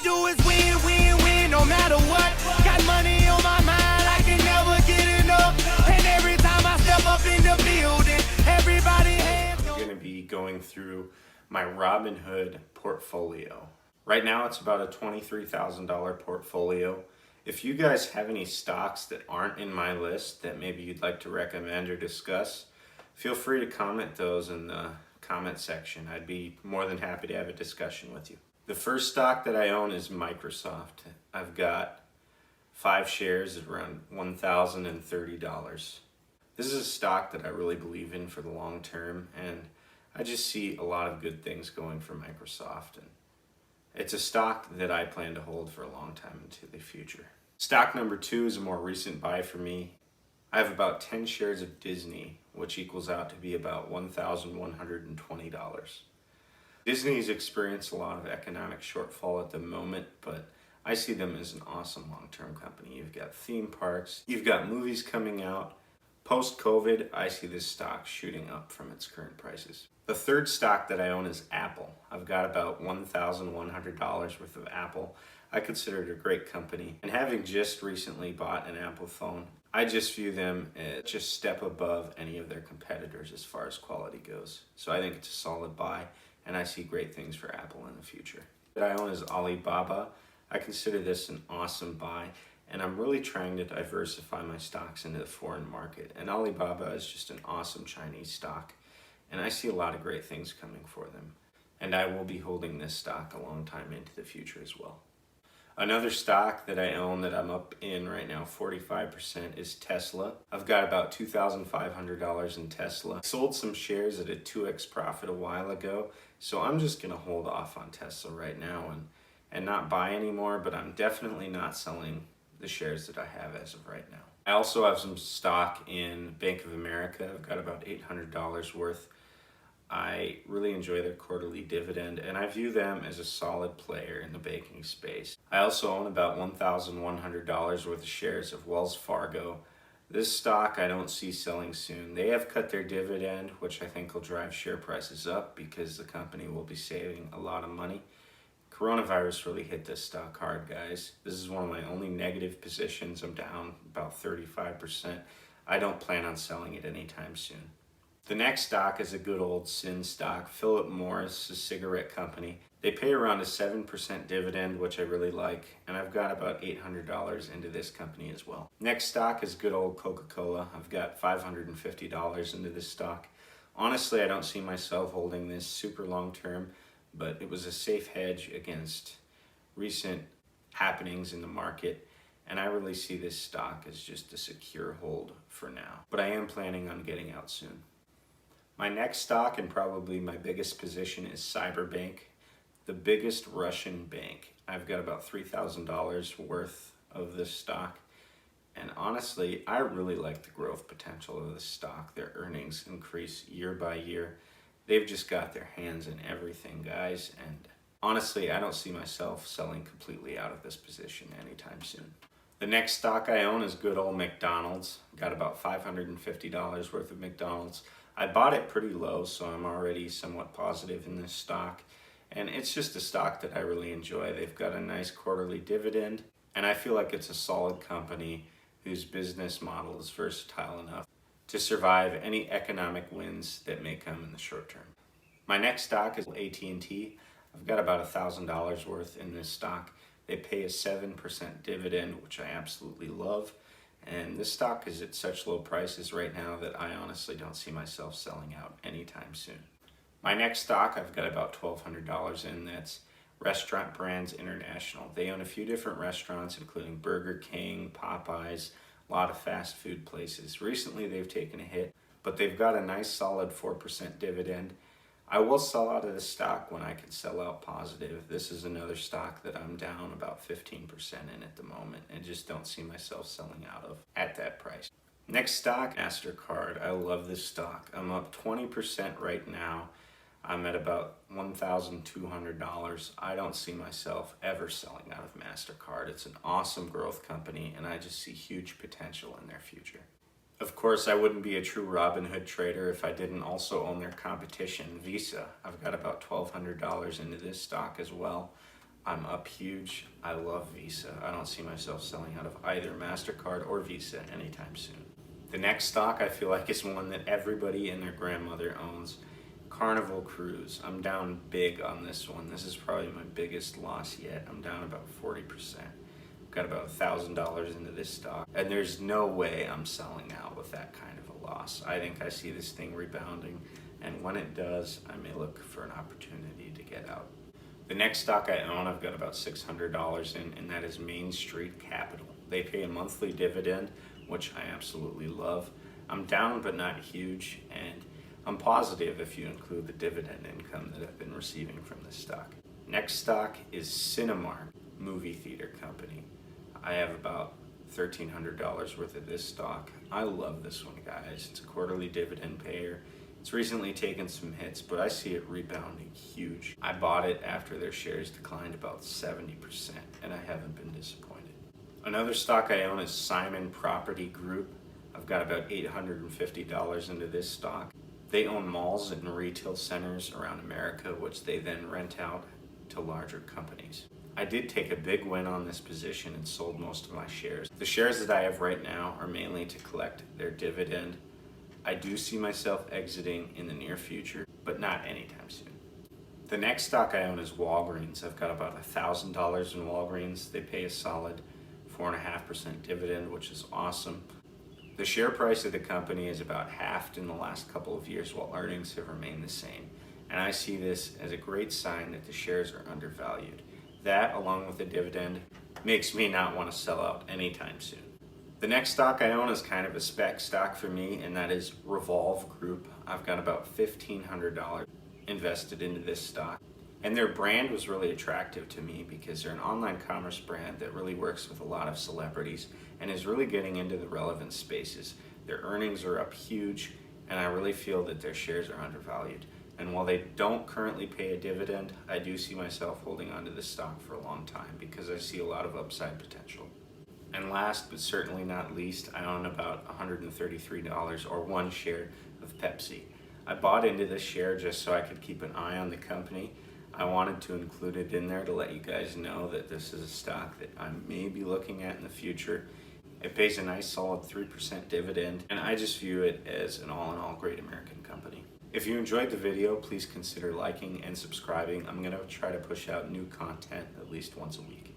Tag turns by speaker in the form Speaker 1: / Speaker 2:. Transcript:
Speaker 1: do is win, win, win, no matter what. Got money on my mind, I can never get enough. And every time I step up in the building, everybody hands go.
Speaker 2: I'm going to be going through my Robinhood portfolio. Right now it's about a $23,000 portfolio. If you guys have any stocks that aren't in my list that maybe you'd like to recommend or discuss, feel free to comment those in the comment section. I'd be more than happy to have a discussion with you. The first stock that I own is Microsoft. I've got 5 shares at around $1,030. This is a stock that I really believe in for the long term, and I just see a lot of good things going for Microsoft. And it's a stock that I plan to hold for a long time into the future. Stock number 2 is a more recent buy for me. I have about 10 shares of Disney, which equals out to be about $1,120. Disney's experienced a lot of economic shortfall at the moment, but I see them as an awesome long-term company. You've got theme parks, you've got movies coming out. Post-COVID, I see this stock shooting up from its current prices. The third stock that I own is Apple. I've got about $1,100 worth of Apple. I consider it a great company. And having just recently bought an Apple phone, I just view them as just a step above any of their competitors as far as quality goes. So I think it's a solid buy, and I see great things for Apple in the future. That I own is Alibaba. I consider this an awesome buy, and I'm really trying to diversify my stocks into the foreign market. And Alibaba is just an awesome Chinese stock, and I see a lot of great things coming for them. And I will be holding this stock a long time into the future as well. Another stock that I own that I'm up in right now, 45%, is Tesla. I've got about $2,500 in Tesla. I sold some shares at a 2x profit a while ago, so I'm just gonna hold off on Tesla right now and not buy anymore, but I'm definitely not selling the shares that I have as of right now. I also have some stock in Bank of America. I've got about $800 worth. I really enjoy their quarterly dividend, and I view them as a solid player in the banking space. I also own about $1,100 worth of shares of Wells Fargo. This stock I don't see selling soon. They have cut their dividend, which I think will drive share prices up because the company will be saving a lot of money. Coronavirus really hit this stock hard, guys. This is one of my only negative positions. I'm down about 35%. I don't plan on selling it anytime soon. The next stock is a good old sin stock, Philip Morris, a cigarette company. They pay around a 7% dividend, which I really like, and I've got about $800 into this company as well. Next stock is good old Coca-Cola. I've got $550 into this stock. Honestly, I don't see myself holding this super long term, but it was a safe hedge against recent happenings in the market, and I really see this stock as just a secure hold for now. But I am planning on getting out soon. My next stock, and probably my biggest position, is Cyberbank, the biggest Russian bank. I've got about $3,000 worth of this stock, and honestly, I really like the growth potential of this stock. Their earnings increase year by year. They've just got their hands in everything, guys, and honestly, I don't see myself selling completely out of this position anytime soon. The next stock I own is good old McDonald's. Got about $550 worth of McDonald's. I bought it pretty low, so I'm already somewhat positive in this stock. And it's just a stock that I really enjoy. They've got a nice quarterly dividend, and I feel like it's a solid company whose business model is versatile enough to survive any economic winds that may come in the short term. My next stock is AT&T. I've got about $1,000 worth in this stock. They pay a 7% dividend, which I absolutely love. And this stock is at such low prices right now that I honestly don't see myself selling out anytime soon. My next stock, I've got about $1,200 in. That's Restaurant Brands International. They own a few different restaurants, including Burger King, Popeyes, a lot of fast food places. Recently, they've taken a hit, but they've got a nice solid 4% dividend. I will sell out of this stock when I can sell out positive. This is another stock that I'm down about 15% in at the moment and just don't see myself selling out of at that price. Next stock, MasterCard. I love this stock. I'm up 20% right now. I'm at about $1,200. I don't see myself ever selling out of MasterCard. It's an awesome growth company, and I just see huge potential in their future. Of course, I wouldn't be a true Robinhood trader if I didn't also own their competition, Visa. I've got about $1,200 into this stock as well. I'm up huge. I love Visa. I don't see myself selling out of either MasterCard or Visa anytime soon. The next stock I feel like is one that everybody and their grandmother owns. Carnival Cruise. I'm down big on this one. This is probably my biggest loss yet. I'm down about 40%. I've got about $1,000 into this stock, and there's no way I'm selling out with that kind of a loss. I think I see this thing rebounding, and when it does, I may look for an opportunity to get out. The next stock I own, I've got about $600 in, and that is Main Street Capital. They pay a monthly dividend, which I absolutely love. I'm down but not huge, and I'm positive if you include the dividend income that I've been receiving from this stock. Next stock is Cinemark, movie theater company. I have about $1,300 worth of this stock. I love this one, guys. It's a quarterly dividend payer. It's recently taken some hits, but I see it rebounding huge. I bought it after their shares declined about 70%, and I haven't been disappointed. Another stock I own is Simon Property Group. I've got about $850 into this stock. They own malls and retail centers around America, which they then rent out to larger companies. I did take a big win on this position and sold most of my shares. The shares that I have right now are mainly to collect their dividend. I do see myself exiting in the near future, but not anytime soon. The next stock I own is Walgreens. I've got about $1,000 in Walgreens. They pay a solid 4.5% dividend, which is awesome. The share price of the company is about halved in the last couple of years, while earnings have remained the same. And I see this as a great sign that the shares are undervalued. That, along with the dividend, makes me not want to sell out anytime soon. The next stock I own is kind of a spec stock for me, and that is Revolve Group. I've got about $1,500 invested into this stock. And their brand was really attractive to me because they're an online commerce brand that really works with a lot of celebrities and is really getting into the relevant spaces. Their earnings are up huge, and I really feel that their shares are undervalued. And while they don't currently pay a dividend, I do see myself holding onto this stock for a long time because I see a lot of upside potential. And last but certainly not least, I own about $133 or one share of Pepsi. I bought into this share just so I could keep an eye on the company. I wanted to include it in there to let you guys know that this is a stock that I may be looking at in the future. It pays a nice solid 3% dividend, and I just view it as an all-in-all great American company. If you enjoyed the video, please consider liking and subscribing. I'm going to try to push out new content at least once a week.